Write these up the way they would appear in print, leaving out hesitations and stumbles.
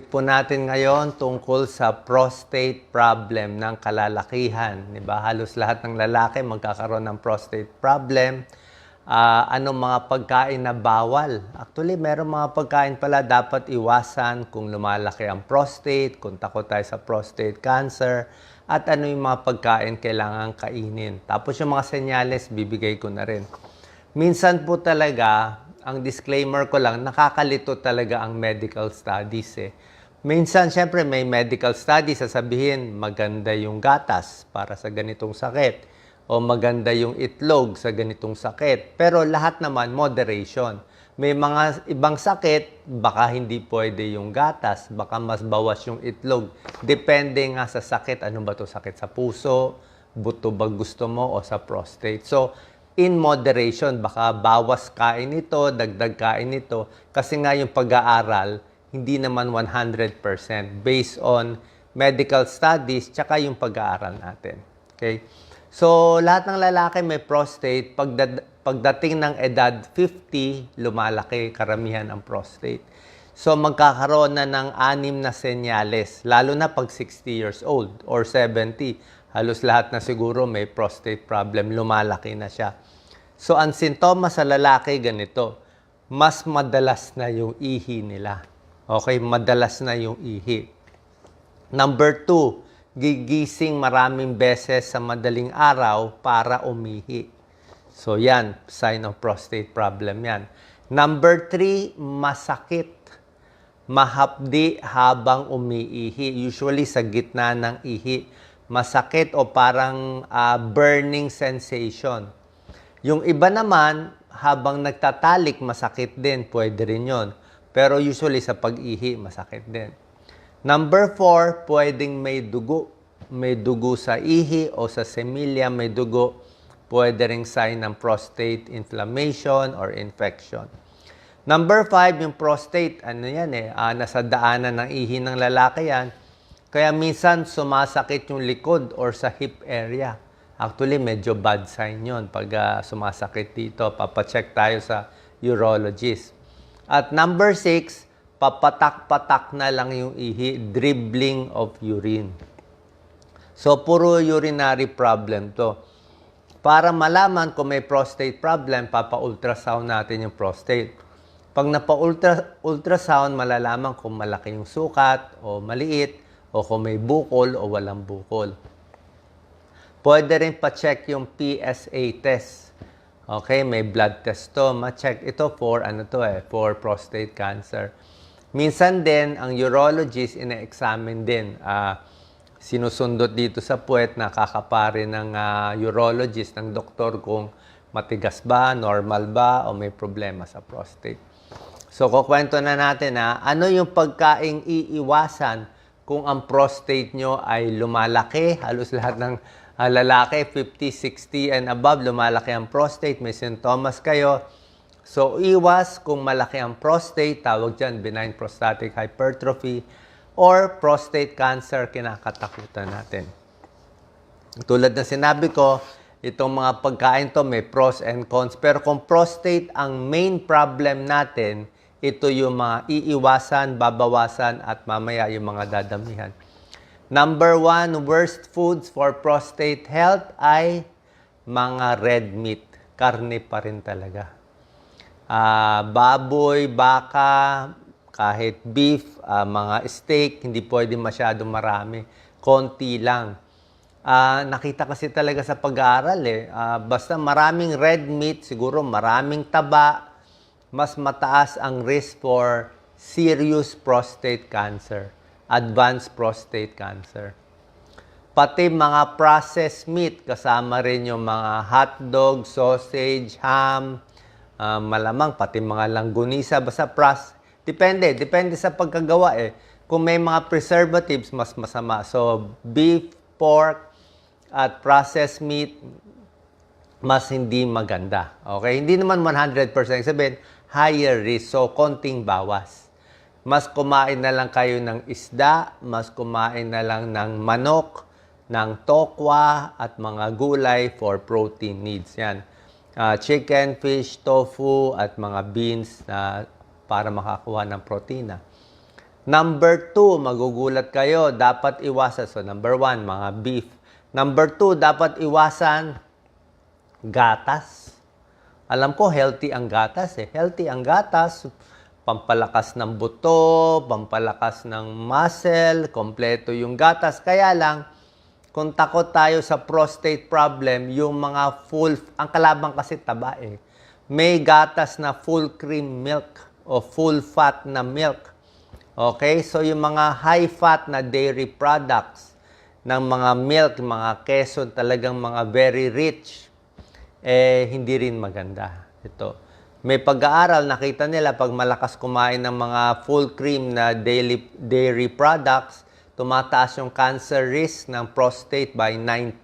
Po natin ngayon tungkol sa prostate problem ng kalalakihan. Diba? Halos lahat ng lalaki magkakaroon ng prostate problem. Anong mga pagkain na bawal? Actually, meron mga pagkain pala dapat iwasan kung lumalaki ang prostate, kung takot tayo sa prostate cancer, at ano yung mga pagkain kailangan kainin. Tapos yung mga senyales, bibigay ko na rin. Minsan po talaga, ang disclaimer ko lang, nakakalito talaga ang medical studies eh. Minsan, syempre, may medical studies, sasabihin, maganda yung gatas para sa ganitong sakit. O maganda yung itlog sa ganitong sakit. Pero lahat naman, moderation. May mga ibang sakit, baka hindi pwede yung gatas, baka mas bawas yung itlog. Depende nga sa sakit. Ano ba to? Sakit sa puso, buto ba gusto mo, o sa prostate. So, in moderation, baka bawas kain ito, dagdag kain ito. Kasi nga yung pag-aaral, hindi naman 100% based on medical studies tsaka yung pag-aaral natin. Okay? So, lahat ng lalaki may prostate. Pagdating ng edad 50, lumalaki karamihan ang prostate. So, magkakaroon na ng 6 na senyales, lalo na pag 60 years old or 70. Halos lahat na siguro may prostate problem, lumalaki na siya. So, ang sintomas sa lalaki ganito, mas madalas na yung ihi nila. Okay, madalas na yung ihi. Number 2, gigising maraming beses sa madaling araw para umihi. So, yan, sign of prostate problem yan. Number 3, masakit. Mahapdi habang umiihi. Usually sa gitna ng ihi. Masakit o parang burning sensation. Yung iba naman, habang nagtatalik, masakit din. Pwede rin yun. Pero usually sa pag-ihi, masakit din. Number 4, pwedeng may dugo. May dugo sa ihi o sa semilya may dugo. Pwede ring sign ng prostate inflammation or infection. Number 5, yung prostate. Ano yan eh? Nasa daanan ng ihi ng lalaki yan. Kaya minsan sumasakit yung likod or sa hip area. Actually, medyo bad sign yun pag sumasakit dito. Papacheck tayo sa urologist. At number 6, papatak-patak na lang yung ihi, dribbling of urine. So, puro urinary problem to. Para malaman kung may prostate problem, papa-ultrasound natin yung prostate. Pag napa-ultrasound, malalaman kung malaki yung sukat o maliit, o kung may bukol o walang bukol. Pwede rin pa-check yung PSA test. Okay, may blood test to. Ma-check ito for, for prostate cancer. Minsan din, ang urologist, ina-examine din. Sinusundot dito sa puwet, nakakapare ng urologist, ng doktor kung matigas ba, normal ba, o may problema sa prostate. So, kukwento na natin ano yung pagkaing iiwasan kung ang prostate nyo ay lumalaki. Halos lahat ng lalaki, 50, 60 and above, lumalaki ang prostate, may sintomas kayo. So, iwas kung malaki ang prostate, tawag dyan, benign prostatic hypertrophy, or prostate cancer, kinakatakutan natin. Tulad ng sinabi ko, itong mga pagkain to may pros and cons. Pero kung prostate ang main problem natin, ito yung mga iiwasan, babawasan, at mamaya yung mga dadamihan. Number 1, worst foods for prostate health ay mga red meat. Karne pa rin talaga. Baboy, baka, kahit beef, mga steak, hindi pwede masyado marami. Konti lang. Nakita kasi talaga sa pag-aaral basta maraming red meat, siguro maraming taba, mas mataas ang risk for serious prostate cancer. Advanced prostate cancer. Pati mga processed meat, kasama rin yung mga hotdog, sausage, ham, malamang pati mga langgunisa, basta depende sa pagkagawa Kung may mga preservatives, mas masama. So, beef, pork, at processed meat, mas hindi maganda. Okay? Hindi naman 100% sabihin, higher risk. So, konting bawas. Mas kumain na lang kayo ng isda, mas kumain na lang ng manok, ng tokwa, at mga gulay for protein needs. Yan. Chicken, fish, tofu, at mga beans na para makakuha ng protina. Number 2, magugulat kayo, dapat iwasan. So, number 1, mga beef. Number 2, dapat iwasan gatas. Alam ko, healthy ang gatas eh. Healthy ang gatas, pampalakas ng buto, pampalakas ng muscle, kompleto yung gatas. Kaya lang, kung takot tayo sa prostate problem, yung mga ang kalaban kasi taba eh. May gatas na full cream milk o full fat na milk. Okay? So, yung mga high-fat na dairy products ng mga milk, mga queso, talagang mga very rich, hindi rin maganda. Ito. May pag-aaral, nakita nila, pag malakas kumain ng mga full cream na dairy products, tumataas yung cancer risk ng prostate by 9%.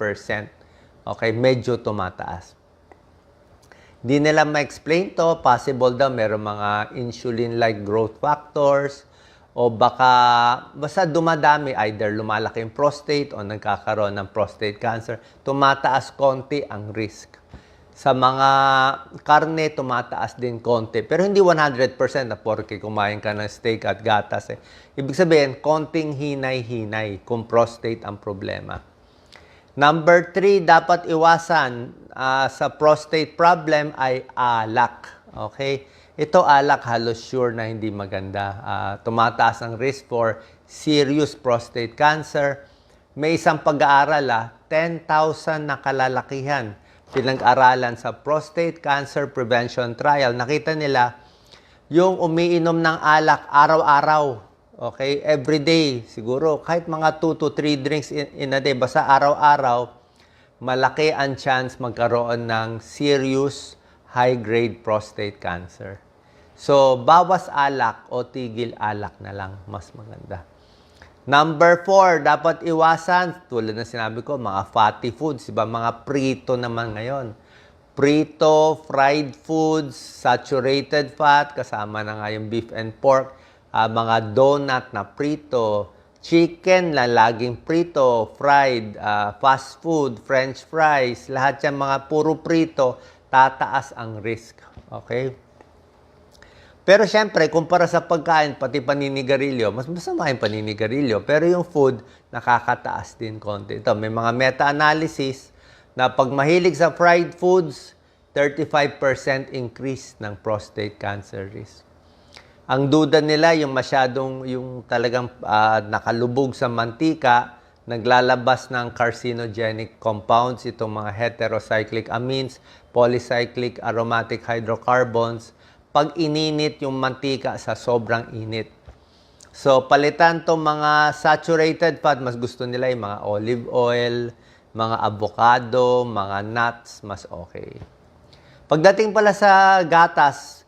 Okay? Medyo tumataas. Di nila ma-explain to, possible daw meron mga insulin-like growth factors, o basta dumadami, either lumalaki yung prostate o nagkakaroon ng prostate cancer, tumataas konti ang risk. Sa mga karne, tumataas din konti. Pero hindi 100% na porke kumain ka ng steak at gatas. Ibig sabihin, konting hinay-hinay kung prostate ang problema. Number 3, dapat iwasan sa prostate problem ay alak. Okay? Ito alak, halos sure na hindi maganda. Tumataas ang risk for serious prostate cancer. May isang pag-aaral, 10,000 na kalalakihan pinag-aralan sa prostate cancer prevention trial. Nakita nila, yung umiinom ng alak araw-araw, okay, every day, siguro kahit mga 2 to 3 drinks in a day, basta araw-araw, malaki ang chance magkaroon ng serious high-grade prostate cancer. So, bawas alak o tigil alak na lang, mas maganda. Number 4, dapat iwasan, tulad na sinabi ko, mga fatty foods, diba? Mga prito naman ngayon. Prito, fried foods, saturated fat, kasama na nga yung beef and pork, mga donut na prito, chicken na laging prito, fried, fast food, french fries, lahat yan mga puro prito, tataas ang risk. Okay? Pero syempre, kumpara sa pagkain, pati paninigarilyo, mas masama yung paninigarilyo. Pero yung food, nakakataas din konti. Ito, may mga meta-analysis na pag mahilig sa fried foods, 35% increase ng prostate cancer risk. Ang duda nila, yung talagang nakalubog sa mantika, naglalabas ng carcinogenic compounds, itong mga heterocyclic amines, polycyclic aromatic hydrocarbons, pag ininit yung mantika sa sobrang init. So, palitan to mga saturated fat, mas gusto nila yung mga olive oil, mga avocado, mga nuts, mas okay. Pagdating pala sa gatas,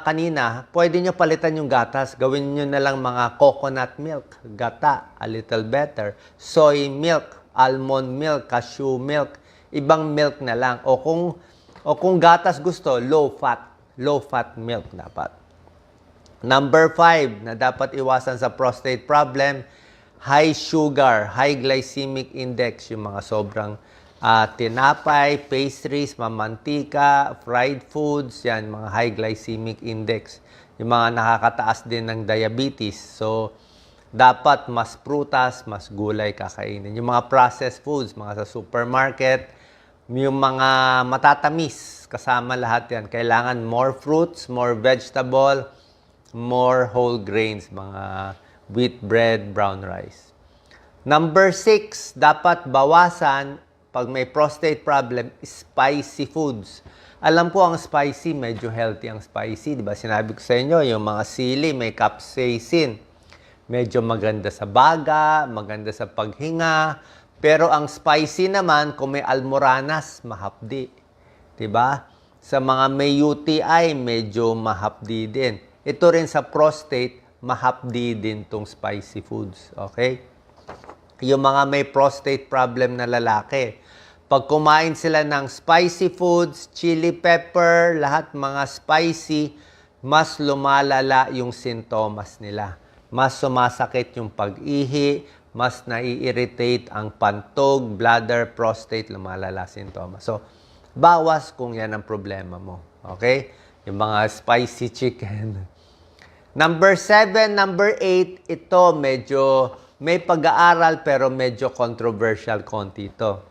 kanina, pwede nyo palitan yung gatas. Gawin nyo na lang mga coconut milk, gata, a little better. Soy milk, almond milk, cashew milk, ibang milk na lang. O kung gatas gusto, low-fat milk dapat. Number 5 na dapat iwasan sa prostate problem, high sugar, high glycemic index, yung mga sobrang tinapay, pastries, mamantika, fried foods, yan, mga high glycemic index. Yung mga nakakataas din ng diabetes. So, dapat mas prutas, mas gulay kakainin. Yung mga processed foods, mga sa supermarket, yung mga matatamis, kasama lahat yan. Kailangan more fruits, more vegetable, more whole grains, mga wheat bread, brown rice. Number 6, dapat bawasan, pag may prostate problem, spicy foods. Alam ko ang spicy, medyo healthy ang spicy. Diba? Sinabi ko sa inyo, yung mga sili, may capsaicin. Medyo maganda sa baga, maganda sa paghinga. Pero ang spicy naman, kung may almoranas, mahapdi. Diba? Sa mga may UTI, medyo mahapdi din. Ito rin sa prostate, mahapdi din tong spicy foods. Okay? Yung mga may prostate problem na lalaki, pag kumain sila ng spicy foods, chili pepper, lahat mga spicy, mas lumalala yung sintomas nila. Mas sumasakit yung pag-ihi, mas nai-irritate ang pantog, bladder, prostate, lumalala sintomas. So, bawas kung yan ang problema mo. Okay? Yung mga spicy chicken. Number 7, number 8, ito medyo may pag-aaral pero medyo controversial konti ito.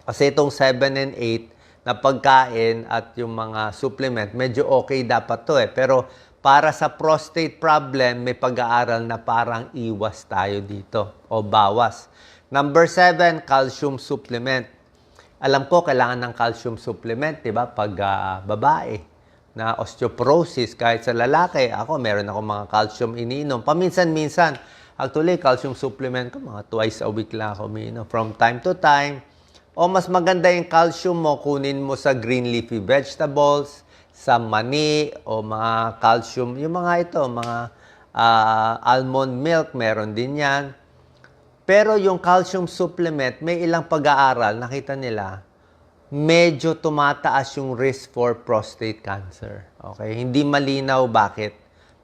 Kasi itong 7 and 8 na pagkain at yung mga supplement, medyo okay dapat to eh. Pero para sa prostate problem, may pag-aaral na parang iwas tayo dito o bawas. Number 7, calcium supplement. Alam ko, kailangan ng calcium supplement, di ba? Pag babae na osteoporosis, kahit sa lalaki, ako, meron ako mga calcium iniinom. Paminsan-minsan, actually, calcium supplement ko, mga twice a week lang ako umiinom. From time to time, o mas maganda yung calcium mo, kunin mo sa green leafy vegetables, sa mani, o mga calcium, yung mga ito, mga almond milk, meron din yan. Pero yung calcium supplement, may ilang pag-aaral, nakita nila, medyo tumataas yung risk for prostate cancer. Okay? Hindi malinaw bakit.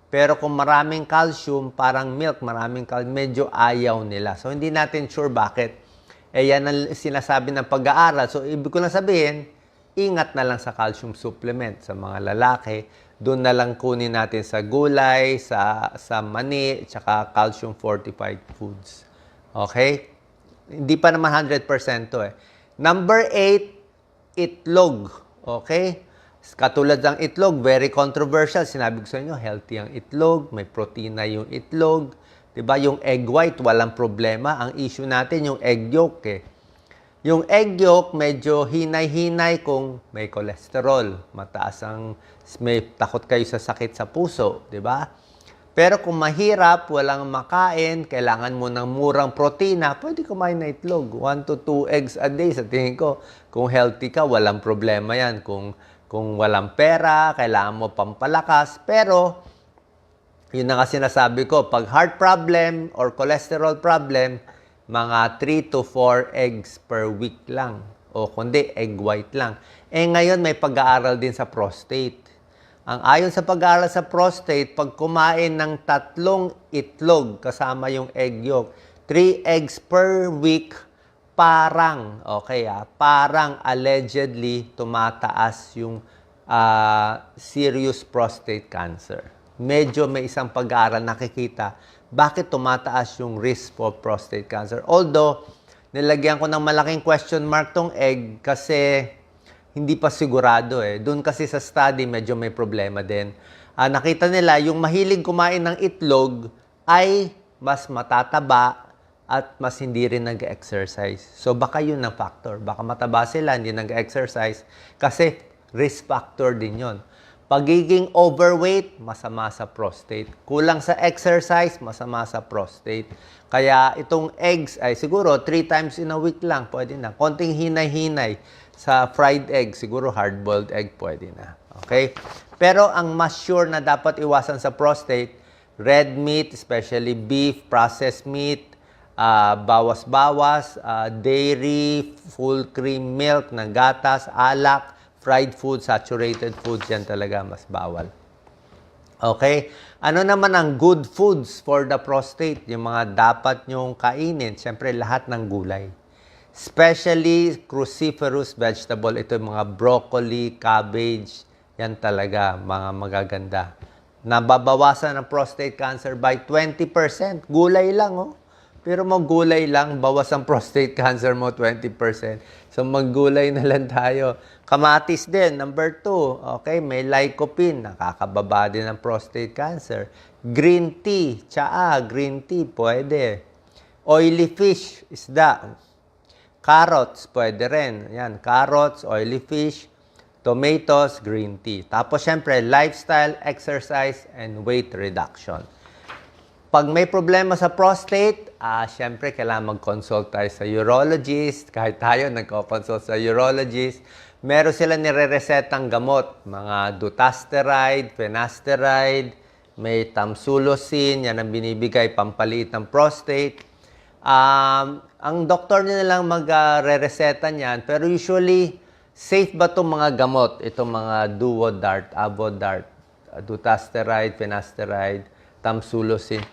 Pero kung maraming calcium, parang milk, maraming calcium, medyo ayaw nila. So, hindi natin sure bakit. Eh, yan ang sinasabi ng pag-aaral. So, ibig ko lang sabihin, ingat na lang sa calcium supplement sa mga lalaki. Doon na lang kunin natin sa gulay, sa mani, tsaka calcium fortified foods. Okay? Hindi pa naman 100% to eh. Number 8, itlog. Okay? Katulad ng itlog, very controversial. Sinabi ko sa inyo, healthy ang itlog, may protina yung itlog. Diba? Yung egg white, walang problema. Ang issue natin, yung egg yolk eh. Yung egg yolk, medyo hinay-hinay kung may cholesterol. Mataas ang, may takot kayo sa sakit sa puso. Diba? Pero kung mahirap, walang makain, kailangan mo ng murang protina, pwede kumain na itlog. 1 to 2 eggs a day. Sa tingin ko, kung healthy ka, walang problema yan. Kung walang pera, kailangan mo pampalakas. Pero, yun na nga sinasabi ko, pag heart problem or cholesterol problem, mga 3 to 4 eggs per week lang. O kundi, egg white lang. Eh ngayon, may pag-aaral din sa prostate. Ang ayon sa pag-aaral sa prostate, pag kumain ng 3 itlog kasama yung egg yolk, 3 eggs per week, parang, parang allegedly tumataas yung serious prostate cancer. Medyo may isang pag-aaral nakikita bakit tumataas yung risk for prostate cancer. Although, nilagyan ko ng malaking question mark tong egg kasi hindi pa sigurado eh. Doon kasi sa study, medyo may problema din. Nakita nila, yung mahilig kumain ng itlog ay mas matataba at mas hindi rin nag-exercise. So, baka yun ang factor. Baka mataba sila, hindi nag-exercise kasi risk factor din yon. Pagiging overweight, masama sa prostate. Kulang sa exercise, masama sa prostate. Kaya itong eggs ay siguro 3 times in a week lang, pwede na. Konting hinay-hinay sa fried egg, siguro hard-boiled egg, pwede na. Okay? Pero ang mas sure na dapat iwasan sa prostate, red meat, especially beef, processed meat, bawas-bawas, dairy, full cream milk na gatas, alak, fried food, saturated foods, yan talaga mas bawal. Okay? Ano naman ang good foods for the prostate? Yung mga dapat nyong kainin. Siyempre, lahat ng gulay. Especially cruciferous vegetable. Ito yung mga broccoli, cabbage. Yan talaga, mga magaganda. Nababawasan ang prostate cancer by 20%. Gulay lang, oh. Pero gulay lang, bawas ang prostate cancer mo 20%. So, maggulay na lang tayo. Kamatis din, number 2. Okay, may lycopene, nakakababa din ng prostate cancer. Green tea, tsaa, green tea, pwede. Oily fish, isda. Carrots, pwede rin. Yan, carrots, oily fish, tomatoes, green tea. Tapos, syempre, lifestyle, exercise, and weight reduction. Pag may problema sa prostate, syempre, kailangan mag-consult tayo sa urologist. Kahit tayo, nagko-consult sa urologist. Meron sila nire-resetang gamot. Mga dutasteride, finasteride, may tamsulosin, yan ang binibigay pampaliit ng prostate. Ang doktor nila lang mag-re-reseta niyan. Pero usually, safe ba itong mga gamot? Itong mga Duodart, Avodart, dutasteride, finasteride, tamsulosin.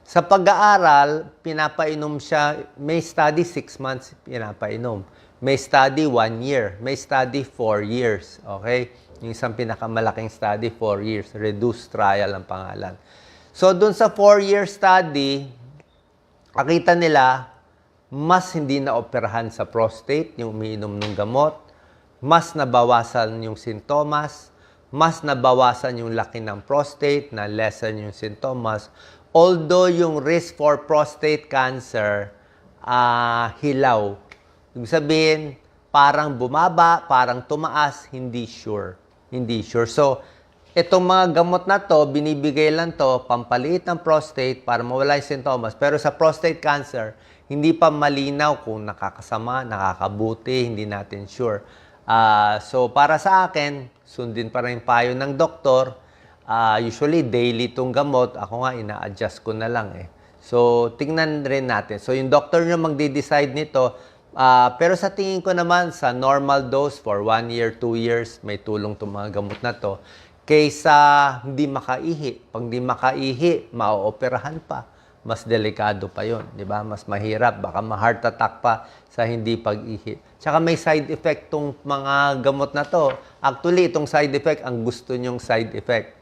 Sa pag-aaral, pinapainom siya, may study 6 months pinapainom. May study 1 year. May study 4 years. Okay? Yung isang pinakamalaking study, 4 years. Reduced trial ang pangalan. So, dun sa 4-year study, nakita nila, mas hindi na operahan sa prostate, yung umiinom ng gamot, mas nabawasan yung sintomas, mas nabawasan yung laki ng prostate, na lessen yung sintomas. Although yung risk for prostate cancer, hilaw. Ibig sabihin, parang bumaba, parang tumaas, hindi sure. Hindi sure. So, itong mga gamot na to, binibigay lang to, pampaliit ng prostate para mawala yung sintomas. Pero sa prostate cancer, hindi pa malinaw kung nakakasama, nakakabuti, hindi natin sure. So, para sa akin, sundin pa rin payo ng doktor. Usually, daily itong gamot. Ako nga, ina-adjust ko na lang eh. So, tingnan rin natin. So, yung doctor nyo magde-decide nito. Pero sa tingin ko naman, sa normal dose for 1 year, 2 years, may tulong itong mga gamot na to. Kaysa hindi makaihi. Pag hindi makaihi, ma-operahan pa. Mas delikado pa yon, di ba? Mas mahirap. Baka ma-heart attack pa sa hindi pag-ihi. Tsaka may side effect tong mga gamot na to. Actually, itong side effect, ang gusto nyong side effect.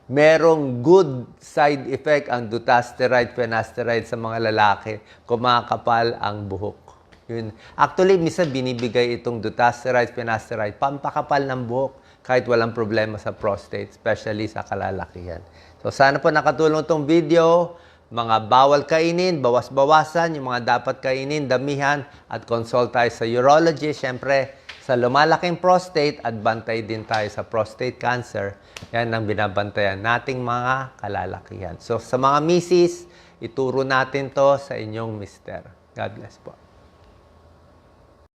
Merong good side effect ang dutasteride, finasteride sa mga lalaki. Kumakapal ang buhok. Yun. Actually, minsan binibigay itong dutasteride, finasteride, pampakapal ng buhok kahit walang problema sa prostate, especially sa kalalakihan. So, sana po nakatulong itong video. Mga bawal kainin, bawas-bawasan, yung mga dapat kainin, damihan, at consult tayo sa urologist. Siyempre, sa lumalaking prostate, at bantay din tayo sa prostate cancer. Yan ang binabantayan nating mga kalalakihan. So, sa mga misis, ituro natin to sa inyong mister. God bless po.